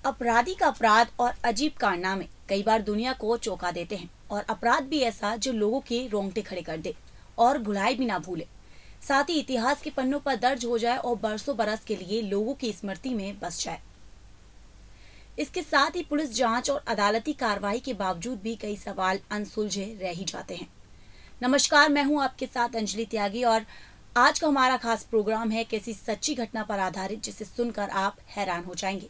अपराधी का अपराध और अजीब कारनामे कई बार दुनिया को चौंका देते हैं और अपराध भी ऐसा जो लोगों के रोंगटे खड़े कर दे और भुलाए भी ना भूले, साथ ही इतिहास के पन्नों पर दर्ज हो जाए और बरसों बरस के लिए लोगों की स्मृति में बस जाए। इसके साथ ही पुलिस जांच और अदालती कार्रवाई के बावजूद भी कई सवाल अनसुलझे रह ही जाते हैं। नमस्कार, मैं हूं आपके साथ अंजलि त्यागी और आज का हमारा खास प्रोग्राम है किसी सच्ची घटना पर आधारित, जिसे सुनकर आप हैरान हो जाएंगे।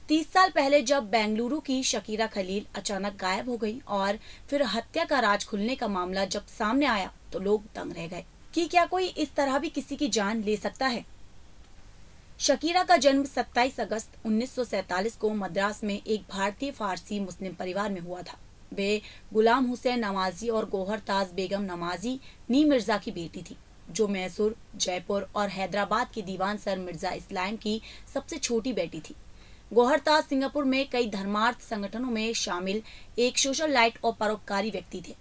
30 साल पहले जब बेंगलुरु की शकीरा खलील अचानक गायब हो गई और फिर हत्या का राज खुलने का मामला जब सामने आया तो लोग दंग रह गए कि क्या कोई इस तरह भी किसी की जान ले सकता है। शकीरा का जन्म 27 अगस्त 1947 को मद्रास में एक भारतीय फारसी मुस्लिम परिवार में हुआ था। वे गुलाम हुसैन नवाजी और गौहर ताज बेगम नवाजी नी मिर्जा की बेटी थी, जो मैसूर, जयपुर और हैदराबाद के दीवान सर मिर्जा इस्लाम की सबसे छोटी बेटी थी। गौहर ताज सिंगापुर में कई धर्मार्थ संगठनों में शामिल एक सोशल लाइट और परोपकारी व्यक्ति थे।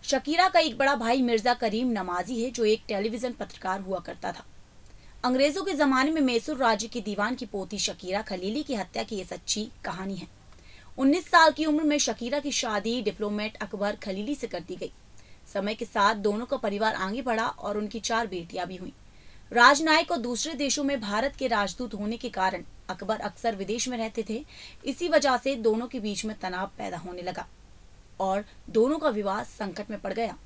शकीरा का एक बड़ा भाई मिर्जा करीम नमाजी है, जो एक टेलीविजन पत्रकार हुआ करता था। अंग्रेजों के जमाने में मैसूर राज्य के दीवान की पोती शकीरा खलीली की हत्या की ये सच्ची कहानी है। 19 साल की उम्र में शकीरा की शादी डिप्लोमेट अकबर खलीली से कर दी गई। समय के साथ दोनों का परिवार आगे बढ़ा और उनकी 4 बेटियां भी हुई। राजनायक और दूसरे देशों में भारत के राजदूत होने के कारण अकबर अक्सर विदेश में रहते थे। इसी वजह से दोनों के बीच में तनाव पैदा होने लगा और दोनों का विवाह संकट में पड़ गया।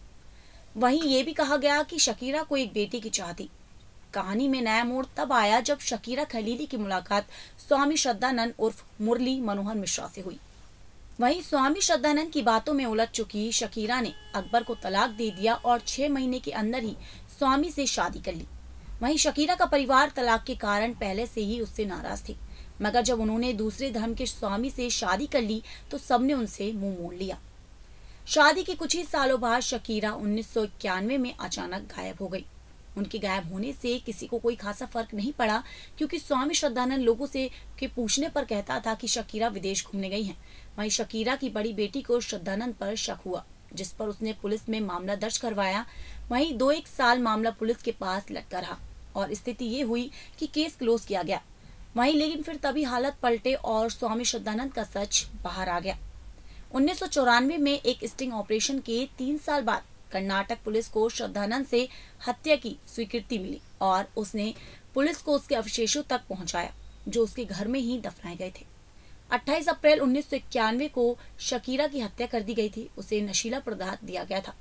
वहीं ये भी कहा गया कि शकीरा को एक बेटी की चाह थी। कहानी में नया मोड़ तब आया जब शकीरा खलीली की मुलाकात स्वामी श्रद्धानंद उर्फ मुरली मनोहर मिश्रा से हुई। वहीं स्वामी श्रद्धानंद की बातों में उलझ चुकी शकीरा ने अकबर को तलाक दे दिया और 6 महीने के अंदर ही स्वामी से शादी कर ली। वहीं शकीरा का परिवार तलाक के कारण पहले से ही उससे नाराज थे, मगर जब उन्होंने दूसरे धर्म के स्वामी से शादी कर ली तो सबने उनसे मुंह मोड़ लिया। शादी के कुछ ही सालों बाद शकीरा 1991 में अचानक गायब हो गई। उनके गायब होने से किसी को कोई खासा फर्क नहीं पड़ा, क्योंकि स्वामी श्रद्धानंद लोगों से के पूछने पर कहता था कि शकीरा विदेश घूमने गई हैं। वहीं शकीरा की बड़ी बेटी को श्रद्धानंद पर शक हुआ, जिस पर उसने पुलिस में मामला दर्ज करवाया। वहीं 2-1 साल मामला पुलिस के पास लटका रहा और स्थिति ये हुई कि केस क्लोज किया गया। वहीं लेकिन फिर तभी हालत पलटे और स्वामी श्रद्धानंद का सच बाहर आ गया। 1994 में एक स्टिंग ऑपरेशन के 3 साल बाद कर्नाटक पुलिस को श्रद्धानंद से हत्या की स्वीकृति मिली और उसने पुलिस को उसके अवशेषों तक पहुंचाया, जो उसके घर में ही दफनाए गए थे। 28 अप्रैल 1991 को शकीरा की हत्या कर दी गई थी। उसे नशीला पदार्थ दिया गया था,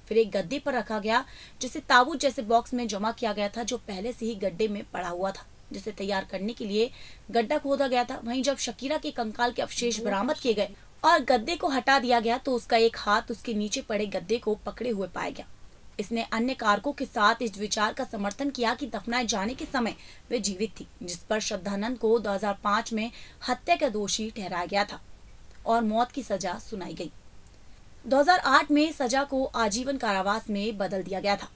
फिर एक गद्दे पर रखा गया, जिसे ताबूत जैसे बॉक्स में जमा किया गया था, जो पहले से ही गड्ढे में पड़ा हुआ था, जिसे तैयार करने के लिए गड्ढा खोदा गया था। वहीं जब शकीरा के कंकाल के अवशेष बरामद किए गए और गद्दे को हटा दिया गया तो उसका एक हाथ उसके नीचे पड़े गद्दे को पकड़े हुए पाया गया। इसने अन्य कारकों के साथ इस विचार का समर्थन किया कि दफनाए जाने के समय वे जीवित थी, जिस पर श्रद्धानंद को 2005 में हत्या का दोषी ठहराया गया था और मौत की सजा सुनाई गई। 2008 में सजा को आजीवन कारावास में बदल दिया गया था।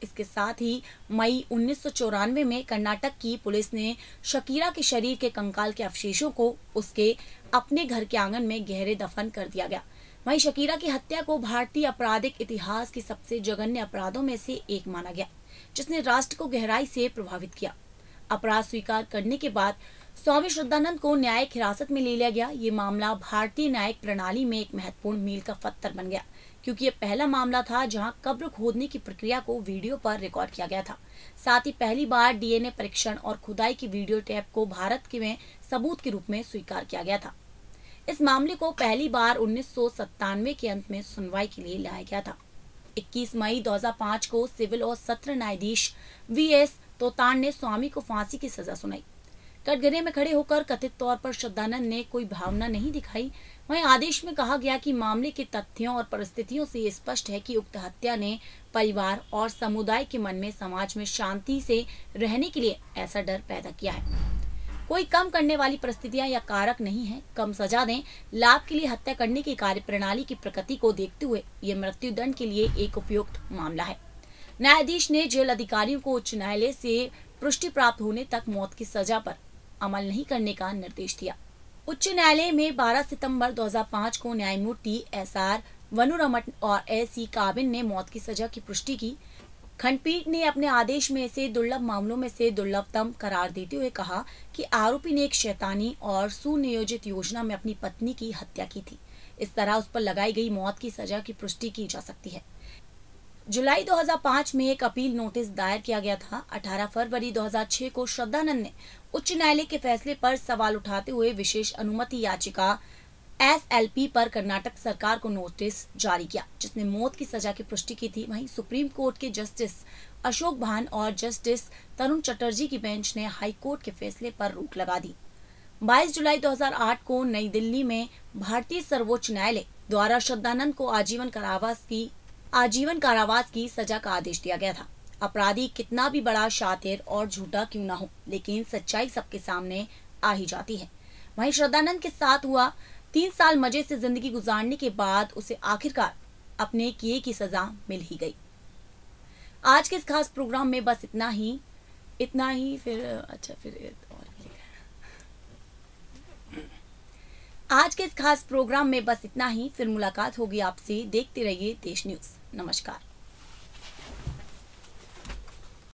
इसके साथ ही मई 1994 में कर्नाटक की पुलिस ने शकीरा के शरीर के कंकाल के अवशेषों को उसके अपने घर के आंगन में गहरे दफन कर दिया गया। वहीं शकीरा की हत्या को भारतीय आपराधिक इतिहास के सबसे जघन्य अपराधों में से एक माना गया, जिसने राष्ट्र को गहराई से प्रभावित किया। अपराध स्वीकार करने के बाद स्वामी श्रद्धानंद को न्यायिक हिरासत में ले लिया गया। ये मामला भारतीय न्यायिक प्रणाली में एक महत्वपूर्ण मील का पत्थर बन गया, क्योंकि ये पहला मामला था जहां कब्र खोदने की प्रक्रिया को वीडियो पर रिकॉर्ड किया गया था। साथ ही पहली बार डीएनए परीक्षण और खुदाई की वीडियो टेप को भारत के में सबूत के रूप में स्वीकार किया गया था। इस मामले को पहली बार 1997 के अंत में सुनवाई के लिए लाया गया था। 21 मई 2005 को सिविल और सत्र न्यायाधीश वीएस तोतान ने स्वामी को फांसी की सजा सुनाई। कटघरे में खड़े होकर कथित तौर पर श्रद्धानंद ने कोई भावना नहीं दिखाई। वहीं आदेश में कहा गया कि मामले के तथ्यों और परिस्थितियों से ये स्पष्ट है कि उक्त हत्या ने परिवार और समुदाय के मन में समाज में शांति से रहने के लिए ऐसा डर पैदा किया है। कोई कम करने वाली परिस्थितियां या कारक नहीं है। कम सजा दें, लाभ के लिए हत्या करने की कार्यप्रणाली की प्रकृति को देखते हुए ये मृत्यु दंड के लिए एक उपयुक्त मामला है। न्यायाधीश ने जेल अधिकारियों को उच्च न्यायालय से पुष्टि प्राप्त होने तक मौत की सजा पर अमल नहीं करने का निर्देश दिया। उच्च न्यायालय में 12 सितंबर 2005 को न्यायमूर्ति एसआर वनुरमन और एसी काबिन ने मौत की सजा की पुष्टि की। खंडपीठ ने अपने आदेश में इसे दुर्लभ मामलों में से दुर्लभतम करार देते हुए कहा कि आरोपी ने एक शैतानी और सुनियोजित योजना में अपनी पत्नी की हत्या की थी। इस तरह उस पर लगाई गई मौत की सजा की पुष्टि की जा सकती है। जुलाई 2005 में एक अपील नोटिस दायर किया गया था। 18 फरवरी 2006 को श्रद्धानंद ने उच्च न्यायालय के फैसले पर सवाल उठाते हुए विशेष अनुमति याचिका SLP पर कर्नाटक सरकार को नोटिस जारी किया, जिसने मौत की सजा की पुष्टि की थी। वहीं सुप्रीम कोर्ट के जस्टिस अशोक भान और जस्टिस तरुण चटर्जी की बेंच ने हाई कोर्ट के फैसले पर रोक लगा दी। 22 जुलाई 2008 को नई दिल्ली में भारतीय सर्वोच्च न्यायालय द्वारा श्रद्धानंद को आजीवन कारावास की सजा का आदेश दिया गया था। अपराधी कितना भी बड़ा, शातिर और झूठा क्यों ना हो, लेकिन सच्चाई सबके सामने आ ही जाती है। वहीं श्रद्धानंद के साथ हुआ 3 साल मजे से जिंदगी गुजारने के बाद उसे आखिरकार अपने किए की सजा मिल ही गई। आज के इस खास प्रोग्राम में बस इतना ही फिर और भी लिखा है। आज के इस खास प्रोग्राम में बस इतना ही। फिर मुलाकात होगी आपसे। देखते रहिए देश न्यूज। नमस्कार।